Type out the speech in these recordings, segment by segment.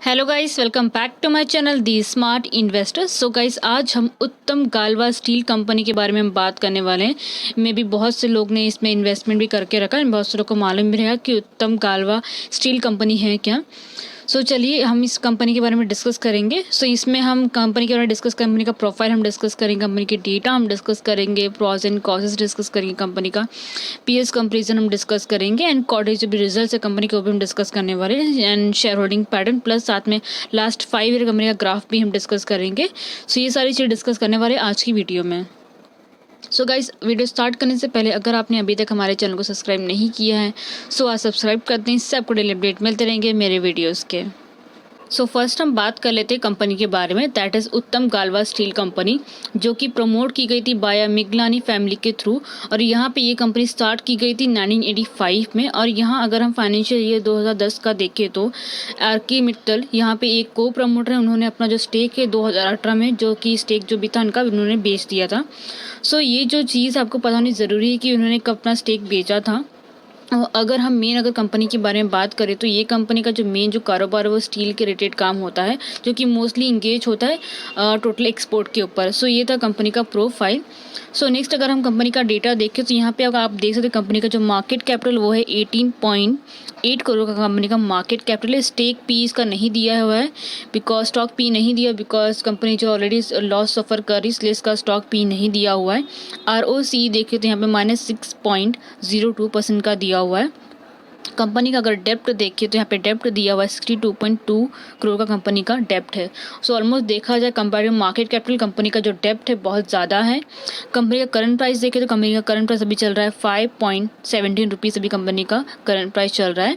Hello guys, welcome back to my channel the smart investors. So guys, आज हम उत्तम Galva steel company के बारे में हम बात करने वाले हैं। मे भी बहुत से लोग ने इसमें इन्वेस्टमेंट भी करके रखा है, बहुत से लोग को मालूम भी रहेगा कि उत्तम गालवा स्टील कंपनी है क्या। सो चलिए हम इस कंपनी के बारे में डिस्कस करेंगे। सो इसमें हम कंपनी के बारे में डिस्कस, कंपनी का प्रोफाइल हम डिस्कस करेंगे, कंपनी के डेटा हम डिस्कस करेंगे, प्रॉस एंड कॉसेस डिस्कस करेंगे, कंपनी का पीएस कंपेरिजन हम डिस्कस करेंगे, एंड क्वार्टर जो भी रिजल्ट है कंपनी के वो भी हम डिस्कस करने वाले हैं, and share holding pattern plus साथ में लास्ट 5 ईयर कंपनी का ग्राफ भी हम डिस्कस करेंगे। सो ये सारी चीज़ डिस्कस करने वाले आज की वीडियो में। सो गाइस, वीडियो स्टार्ट करने से पहले अगर आपने अभी तक हमारे चैनल को सब्सक्राइब नहीं किया है सो आज सब्सक्राइब कर दें, इससे आपको डेली अपडेट मिलते रहेंगे मेरे वीडियोज़ के। सो फर्स्ट हम बात कर लेते हैं कंपनी के बारे में, दैट इज़ उत्तम गालवा स्टील कंपनी, जो कि प्रमोट की गई थी बाय मिगलानी फैमिली के थ्रू। और यहाँ पे ये कंपनी स्टार्ट की गई थी 1985 में। और यहाँ अगर हम फाइनेंशियल ईयर 2010 का देखें तो आर.के. मित्तल यहाँ पे एक को प्रमोटर है, उन्होंने अपना जो स्टेक है 2018 में, जो कि स्टेक जो भी था उनका, उन्होंने बेच दिया था। सो ये जो चीज़ आपको पता होनी ज़रूरी है कि उन्होंने कब अपना स्टेक बेचा था। अगर हम अगर कंपनी के बारे में बात करें तो ये कंपनी का जो मेन जो कारोबार है वो स्टील के रिलेटेड काम होता है, जो कि मोस्टली इंगेज होता है टोटल एक्सपोर्ट के ऊपर। सो ये था कंपनी का प्रोफाइल। सो नेक्स्ट अगर हम कंपनी का डेटा देखें तो यहाँ पे अगर आप देख सकते हैं कंपनी का जो मार्केट कैपिटल वो है 18.8 करोड़ का कंपनी का मार्केट कैपिटल है। स्टेक पी इसका नहीं दिया हुआ है, बिकॉज स्टॉक पी नहीं दिया, बिकॉज कंपनी जो ऑलरेडी लॉस सफ़र कर रही इसलिए इसका स्टॉक पी नहीं दिया हुआ है। ROC देखें तो यहाँ पे -6.02% का दिया हुआ है। कंपनी का अगर डेप्ट देखिए तो यहाँ पे डेप्ट दिया हुआ है 62.2 करोड़ का कंपनी का डेप्ट है। सो ऑलमोस्ट देखा जाए कंपेयर मार्केट कैपिटल कंपनी का जो डेप्ट है बहुत ज़्यादा है। कंपनी का करंट प्राइस देखें तो कंपनी का करंट प्राइस अभी चल रहा है 5.17 रुपीज़, अभी कंपनी का करंट प्राइस चल रहा है।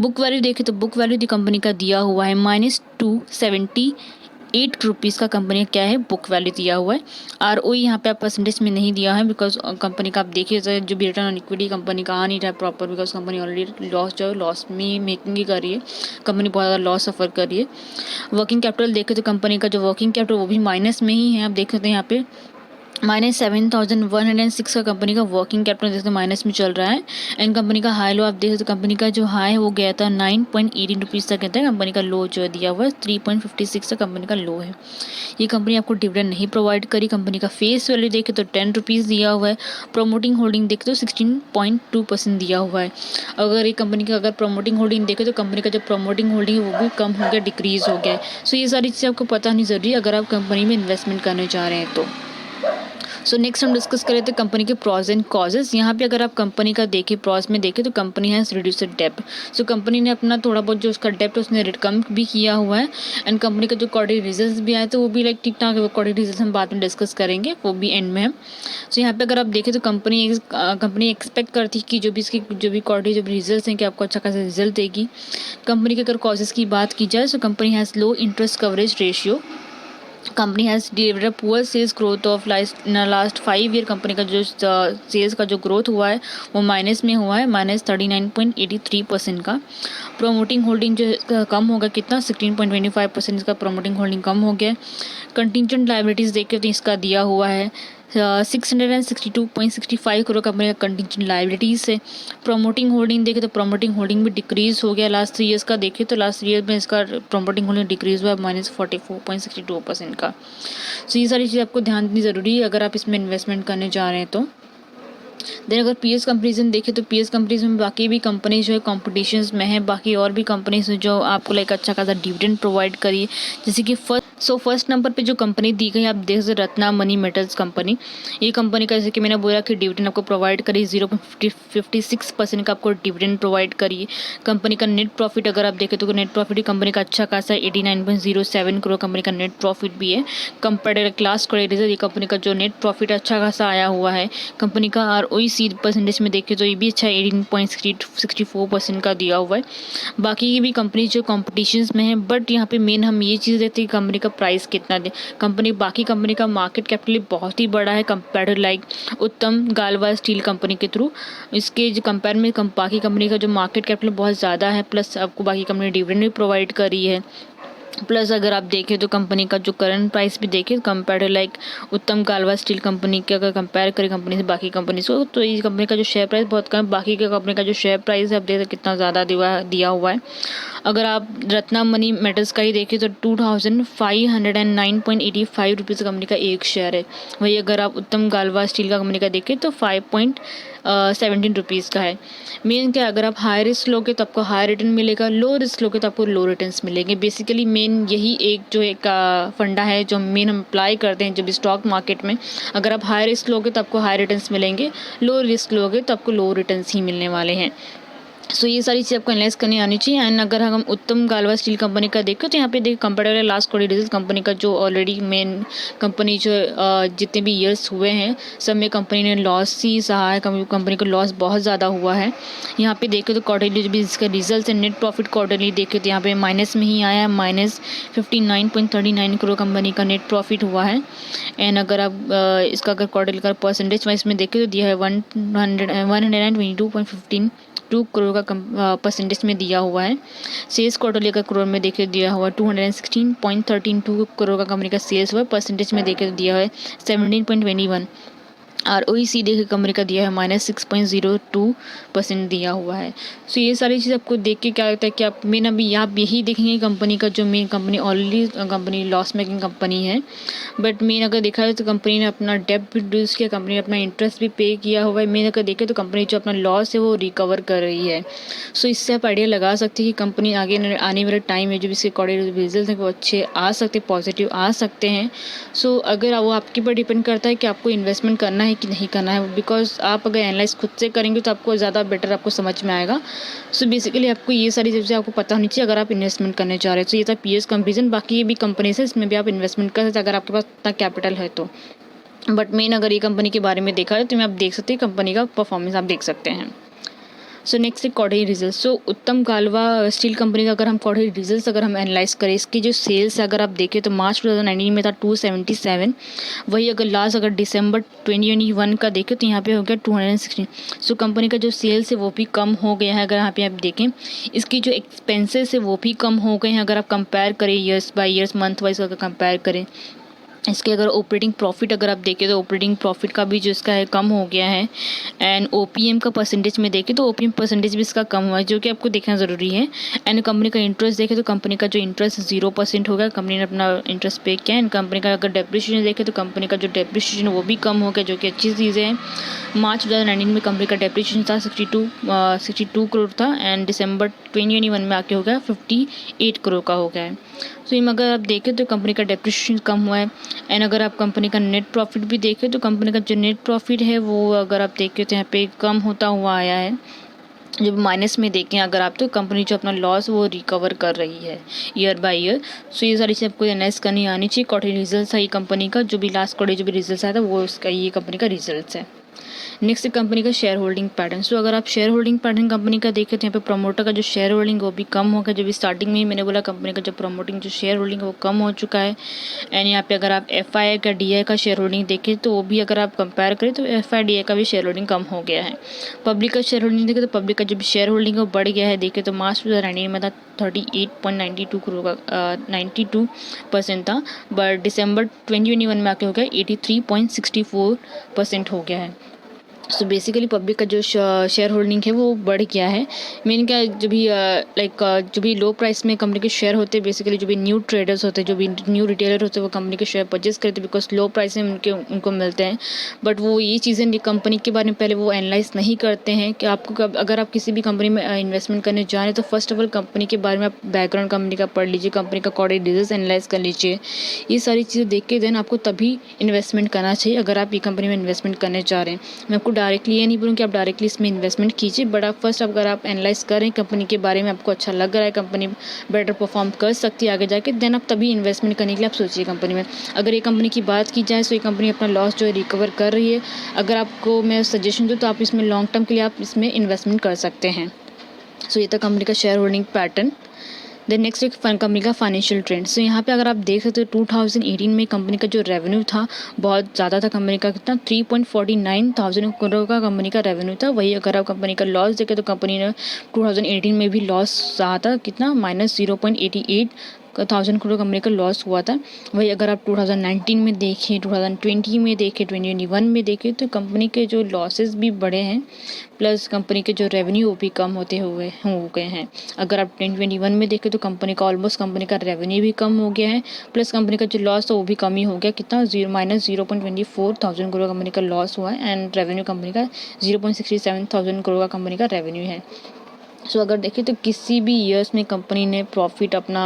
बुक वैल्यू देखें तो बुक वैल्यू कंपनी का दिया हुआ है -278 रुपीज़ का कंपनी का क्या है बुक वैल्यू दिया हुआ है। ROE यहाँ पे आप परसेंटेज में नहीं दिया है, बिकॉज कंपनी का आप देखिए जो भी रिटर्न ऑन इक्विटी कंपनी का आ नहीं रहा है proper, because company already loss में मेकिंग ही कर रही है, कंपनी बहुत ज़्यादा लॉस सफ़र कर रही है। वर्किंग कैपिटल देखें तो कंपनी का जो वर्किंग कैपिटल वो भी माइनस में ही है। आप देख सकते हैं यहाँ पे -7,106 का कंपनी का वर्किंग कैपिटल जैसे माइनस में चल रहा है। एंड कंपनी का हाई लो आप देख सकते हो, कंपनी का जो हाई है वो गया था 9.18 रुपीज़ तक कहता है। कंपनी का लो जो दिया हुआ है 3.56 का कंपनी का लो है। ये कंपनी आपको डिविडेंड नहीं प्रोवाइड करी। कंपनी का फेस वैल्यू देखे तो 10 रुपीज़ दिया हुआ है। प्रोमोटिंग होल्डिंग देखे तो 16.2% दिया हुआ है। अगर ये कंपनी का अगर प्रोमोटिंग होल्डिंग देखे तो कंपनी का जो प्रोमोटिंग होल्डिंग है वो भी कम हो गया, डिक्रीज़ हो गया है। सो ये सारी चीज़ें आपको पता नहीं ज़रूरी अगर आप कंपनी में इन्वेस्टमेंट करने जा रहे हैं तो। सो नेक्स्ट हम डिस्कस करें तो कंपनी के प्रॉस एंड कॉजेस। यहाँ पे अगर आप कंपनी का देखें, प्रॉस में देखें तो कंपनी हैज़ रिड्यूस्ड डेप्ट। सो कंपनी ने अपना थोड़ा बहुत जो उसका डेप्ट उसने कम भी किया हुआ है। एंड कंपनी का जो क्वार्टरली रिजल्ट्स भी आए तो वो भी लाइक ठीक ठाक है। वो क्वार्टरली रिजल्ट्स हम बाद में डिस्कस करेंगे, वो भी एंड में है। सो यहाँ पे अगर आप देखें तो कंपनी एक्सपेक्ट करती है कि जो भी क्वार्टरली जो भी रिजल्ट्स हैं कि आपको अच्छा खासा रिजल्ट देगी। कंपनी के अगर कॉजेज़ की बात की जाए तो company has low interest coverage ratio. Company has delivered a poor sales growth of last 5 year. Company का जो सेल्स का जो ग्रोथ हुआ है वो माइनस में हुआ है, -39.83% का। प्रोमोटिंग होल्डिंग जो कम होगा कितना 16.25% इसका प्रोमोटिंग होल्डिंग कम हो गया। कंटिजेंट लायबिलिटीज़ देखें तो इसका दिया हुआ है 662.65 करोड़ कंपनी का कंटिजेंट लायबिलिटीज़ है। प्रोमोटिंग होल्डिंग देखें तो प्रोमोटिंग होल्डिंग भी डिक्रीज़ हो गया। लास्ट 3 ईयर्स का देखें तो लास्ट 3 ईयर में इसका प्रोमोटिंग होल्डिंग डिक्रीज़ हुआ है -44.62% का। सो ये सारी चीज़ आपको ध्यान देनी ज़रूरी है अगर आप इसमें इन्वेस्टमेंट करने जा रहे हैं तो। देन अगर पीएस कंपेरिजन देखें तो पीएस कंपेरिजन में बाकी भी कंपनी जो है कॉम्पिटिशन में है, बाकी और भी कंपनीज जो आपको लाइक अच्छा खासा डिविडेंड प्रोवाइड करिए, जैसे कि फर्स्ट नंबर पे जो कंपनी दी गई आप देख सकते रत्ना मनी मेटल्स कंपनी। ये कंपनी का जैसे कि मैंने बोला कि डिविडेंड आपको प्रोवाइड करिए 0.56% का आपको डिविडेंड प्रोवाइड करिए। कंपनी का नेट प्रॉफिट अगर आप देखें तो नेट प्रॉफिट ही कंपनी का अच्छा खासा 89.07 करोड़ कंपनी का नेट प्रॉफिट भी है। कंपेयर क्लास क्रेडिट ये कंपनी का जो नेट प्रॉफिट अच्छा खासा आया हुआ है। कंपनी का ROC परसेंटेज में देखें तो ये भी अच्छा 18.64% का दिया हुआ है। बाकी की भी कंपनी जो कॉम्पिटिशन में है, बट यहाँ पे मेन हम ये चीज़ देखते हैं कि कंपनी का प्राइस कितना दे। बाकी कंपनी का मार्केट कैपिटल बहुत ही बड़ा है कंपेयर लाइक उत्तम गालवा स्टील कंपनी के थ्रू। इसके जो कंपेयर में बाकी कंपनी का जो मार्केट कैपिटल बहुत ज़्यादा है, प्लस आपको बाकी कंपनी डिविडेंड भी प्रोवाइड कर रही है। प्लस अगर आप देखें तो कंपनी का जो करंट प्राइस भी देखें कंपेयर टू लाइक उत्तम गालवा स्टील कंपनी के अगर कंपेयर करें कंपनी से बाकी कंपनी को, तो इस कंपनी का जो शेयर प्राइस बहुत कम, बाकी के कंपनी का जो शेयर प्राइस है आप देखते कितना ज़्यादा दिया हुआ है। अगर आप रत्नामणि मेटल्स का ही देखें तो 2509.85 रुपीज़ कंपनी का एक शेयर है। वही अगर आप उत्तम गालवा स्टील का कंपनी का देखें तो 5.17 रुपीज़ का है। मेन क्या, अगर आप हाई रिस्क लोगे तो आपको हाई रिटर्न मिलेगा, लो रिस्क लोगे तो आपको लो रिटर्न्स मिलेंगे। बेसिकली मेन यही एक जो एक फंडा है जो मेन हम अप्लाई करते हैं जब स्टॉक मार्केट में। अगर आप हाई रिस्क लोगे तो आपको हाई रिटर्न्स मिलेंगे, लो रिस्क लोगे तो आपको लो रिटर्न्स ही मिलने वाले हैं। सो ये सारी चीज़ आपको एनालाइज करनी आनी चाहिए। एंड अगर हम उत्तम गालवा स्टील कंपनी का देखें तो यहाँ पे देखिए comparative last quarter result company का जो ऑलरेडी मेन कंपनी जो जितने भी ईयर्स हुए हैं सब में कंपनी ने लॉस ही सहा है, कंपनी को लॉस बहुत ज़्यादा हुआ है। यहाँ पे देखें तो क्वार्टरली जो भी इसका रिजल्ट है नेट प्रॉफिट क्वार्टरली देखें तो यहाँ पे माइनस में ही आया है, -59.39 करोड़ कंपनी का नेट प्रॉफिट हुआ है। एंड अगर आप इसका अगर क्वार्टरली का परसेंटेज वाइज में देखें तो दिया है 122 करोड़ का परसेंटेज में दिया हुआ है। सेल्स क्वार्टरली का करोड़ में देखे दिया हुआ 216.32 करोड़ का कंपनी का सेल्स हुआ, परसेंटेज में देखे दिया है 17.21। और ओईसी देखे कंपनी का दिया है -6.02% दिया हुआ है। सो ये सारी चीज़ आपको देख के क्या लगता है कि आप मेन अभी आप यही देखेंगे कंपनी का जो main company already company loss making company है, बट मेन अगर देखा जाए तो कंपनी ने अपना डेब्ट भी रिड्यूस किया, कंपनी ने अपना इंटरेस्ट भी पे किया हुआ है। मेन अगर देखें तो कंपनी जो अपना लॉस है वो रिकवर कर रही है। सो इससे आप आइडिया लगा सकते हैं कि कंपनी आगे आने वाले टाइम में जो भी इसके अकॉर्डिंग रिजल्ट हैं वो अच्छे आ सकते, पॉजिटिव आ सकते हैं। सो अगर वो आपके ऊपर डिपेंड करता है कि आपको इन्वेस्टमेंट करना है कि नहीं करना है, बिकॉज आप अगर एनालाइज खुद से करेंगे तो आपको ज़्यादा बेटर आपको समझ में आएगा। सो बेसिकली आपको ये सारी चीज़ें आपको पता होनी चाहिए अगर आप इन्वेस्टमेंट करने जा रहे हैं। तो ये था पीएस कंपैरिजन, बाकी ये भी कंपनीज है इसमें भी आप इन्वेस्टमेंट कर सकते हैं अगर आपके पास इतना कैपिटल है तो। बट मेन अगर ये कंपनी के बारे में देखा है तो मैं आप देख सकते हैं कंपनी का परफॉर्मेंस आप देख सकते हैं। सो नेक्स्ट है क्वार्टरली रिजल्ट। सो उत्तम गालवा स्टील कंपनी का अगर हम क्वार्टरली रिजल्ट्स अगर हम एनालाइज करें, इसकी जो सेल्स है अगर आप देखें तो मार्च 2019 में था 277, वही अगर लास्ट अगर दिसंबर 2021 का देखें तो यहाँ पे हो गया 216। सो कंपनी का जो सेल्स है वो भी कम हो गया है। अगर यहाँ पे आप देखें इसकी जो एक्सपेंसेस है वो भी कम हो गए हैं अगर आप कंपेयर करें years bye years, month wise अगर कंपेयर करें। इसके अगर ऑपरेटिंग प्रॉफिट अगर आप देखें तो ऑपरेटिंग प्रॉफिट का भी जो इसका है कम हो गया है। एंड ओपीएम का परसेंटेज में देखें तो ओपीएम परसेंटेज भी इसका कम हुआ है जो कि आपको देखना ज़रूरी है। एंड कंपनी का इंटरेस्ट देखें तो कंपनी का जो इंटरेस्ट 0% हो गया, कंपनी ने अपना इंटरेस्ट पे किया। एंड कंपनी का अगर डेप्रिसिएशन देखें तो कंपनी का जो डेप्रिसिएशन वो भी कम हो गया जो कि अच्छी चीज़ें हैं। मार्च 2019 में कंपनी का डेप्रिसिएशन था 62 करोड़ था एंड दिसंबर 2021 में आके हो गया 58 करोड़ का हो गया है। सो अगर आप देखें तो कंपनी का डेप्रिसिएशन कम हुआ है। एंड अगर आप कंपनी का नेट प्रॉफिट भी देखें तो कंपनी का जो नेट प्रॉफिट है वो अगर आप देखें तो यहाँ पे कम होता हुआ आया है। जब माइनस में देखें अगर आप तो कंपनी जो अपना लॉस वो रिकवर कर रही है ईयर बाय ईयर। सो ये सारी चीज़ आपको एनालाइज करनी आनी चाहिए। क्वार्टरली रिजल्ट्स है ये कंपनी का, जो भी लास्ट क्वार्टर जो भी रिजल्ट्स आया था वो इसका ये कंपनी का रिजल्ट्स है। नेक्स्ट कंपनी का शेयर होल्डिंग पैटर्न। सो अगर आप शेयर होल्डिंग पैटर्न कंपनी का देखें तो यहाँ पे प्रमोटर का जो शेयर होल्डिंग वो भी कम हो गया। जब स्टार्टिंग में ही मैंने बोला कंपनी का जो प्रमोटिंग जो शेयर होल्डिंग है वो कम हो चुका है। एंड यहाँ पे अगर आप एफआई का डीआई का शेयर होल्डिंग देखें तो वो भी अगर आप कंपेयर करें तो एफआई डीआई का भी शेयर होल्डिंग कम हो गया है। पब्लिक का शेयर होल्डिंग देखें तो पब्लिक का जो भी शेयर होल्डिंग है वो बढ़ गया है। देखें तो मार्च 2019 में था 38.92 करोड़ का 92% था, बट दिसंबर 2021 में आके हो गया 83.64% हो गया है। सो बेसिकली पब्लिक का जो शेयर होल्डिंग है वो बढ़ गया है। मेन क्या जो भी जो भी लो प्राइस में कंपनी के शेयर होते हैं, बेसिकली जो भी न्यू ट्रेडर्स होते हैं, जो भी न्यू रिटेलर होते हैं वो कंपनी के शेयर परचेज करते हैं बिकॉज लो प्राइस में उनको मिलते हैं। बट वो ये चीज़ें कंपनी के बारे में पहले वो एनालाइज नहीं करते हैं कि आपको अगर आप किसी भी कंपनी में इन्वेस्टमेंट करने जा रहे हैं तो फर्स्ट ऑफ ऑल कंपनी के बारे में आप बैकग्राउंड कंपनी का पढ़ लीजिए, कंपनी का क्वार्टरली रिजल्ट्स एनालाइज कर लीजिए। ये सारी चीज़ें देख के देन आपको तभी इन्वेस्टमेंट करना चाहिए अगर आप ये कंपनी में इन्वेस्टमेंट करने जा रहे हैं। मैं आपको डायरेक्टली ये नहीं बोलूँ कि आप डायरेक्टली इसमें इन्वेस्टमेंट कीजिए, बट आप फर्स्ट अगर आप एनालाइज करें कंपनी के बारे में, आपको अच्छा लग रहा है, कंपनी बेटर परफॉर्म कर सकती है आगे जाके, देन आप तभी इन्वेस्टमेंट करने के लिए आप सोचिए कंपनी में। अगर ये कंपनी की बात की जाए तो ये कंपनी अपना लॉस जो है रिकवर कर रही है। अगर आपको मैं सजेशन दूँ तो आप इसमें लॉन्ग टर्म के लिए आप इसमें इन्वेस्टमेंट कर सकते हैं। सो ये था कंपनी का share holding pattern. Then next एक कंपनी का फाइनेंशियल ट्रेंड। सो यहाँ पे अगर आप देख सकते हो 2018 में कंपनी का जो रेवेन्यू था बहुत ज़्यादा था। कंपनी का कितना 3.49 थाउजेंड करोड़ का कंपनी का रेवेन्यू था। वही अगर आप कंपनी का लॉस देखें तो कंपनी ने 2018 में भी लॉस रहा था कितना -0.88 1000 करोड़ कंपनी का लॉस हुआ था। वही अगर आप 2019 में देखें, 2020 में देखें, 2021 में देखें तो कंपनी के जो लॉसेस भी बड़े हैं, प्लस कंपनी के जो रेवेन्यू वो भी कम होते हुए हो गए हैं। अगर आप 2021 में देखें तो कंपनी का ऑलमोस्ट कंपनी का रेवेन्यू भी कम हो गया है, प्लस कंपनी का जो लॉस था वो भी कम ही हो गया। कितना -0.24 थाउजेंड करोड़ कंपनी का लॉस हुआ है एंड रेवेन्यू कंपनी का 0.67 थाउजेंड करोड़ का कंपनी का रेवेन्यू है। सो अगर देखें तो किसी भी ईयर्स में कंपनी ने प्रॉफिट अपना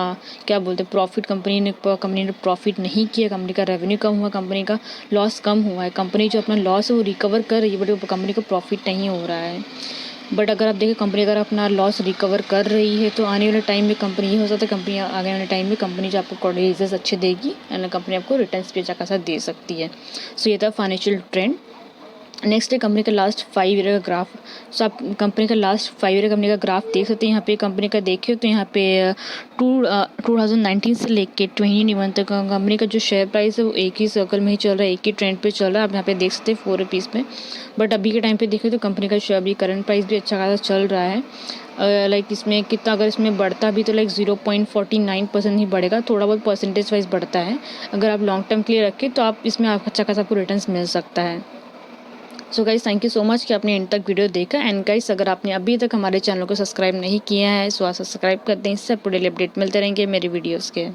क्या बोलते हैं प्रॉफिट कंपनी ने प्रॉफिट नहीं किया, कंपनी का रेवेन्यू कम हुआ, कंपनी का लॉस कम हुआ है। कंपनी जो अपना लॉस है वो रिकवर कर रही है, बट कंपनी को प्रॉफिट नहीं हो रहा है। बट अगर आप देखें कंपनी अगर अपना लॉस रिकवर कर रही है तो आने वाले टाइम में कंपनी ये हो सकता है कंपनी आने वाले टाइम में कंपनी जो आपको रिजल्ट अच्छे देगी एंड कंपनी आपको रिटर्न्स भी अच्छा खासा दे सकती है। सो ये था फाइनेंशियल ट्रेंड। नेक्स्ट है कंपनी का लास्ट 5 ईयर का ग्राफ। सो आप कंपनी का लास्ट 5 ईयर कंपनी का ग्राफ देख सकते हैं। यहाँ पे कंपनी का देखें तो यहाँ पे 2019 से लेके 2021 तक कंपनी का जो शेयर प्राइस है वो एक ही सर्कल में ही चल रहा है, एक ही ट्रेंड पे चल रहा है। आप यहाँ पे देख सकते हैं 4 रुपीज़ पे। बट अभी के टाइम पे देखें तो कंपनी का शेयर अभी करंट प्राइस भी अच्छा खासा चल रहा है। लाइक इसमें कितना अगर इसमें बढ़ता भी तो लाइक 0.49% ही बढ़ेगा, थोड़ा बहुत परसेंटेज वाइज बढ़ता है। अगर आप लॉन्ग टर्म के लिए रखें तो आप इसमें आप अच्छा खासा आपको रिटर्न्स मिल सकता है। So guys thank you so much कि आपने एंड तक वीडियो देखा। एंड गाइस अगर आपने अभी तक हमारे चैनल को सब्सक्राइब नहीं किया है सो सब्सक्राइब कर दें, इससे आपको डेली अपडेट मिलते रहेंगे मेरी वीडियोस के।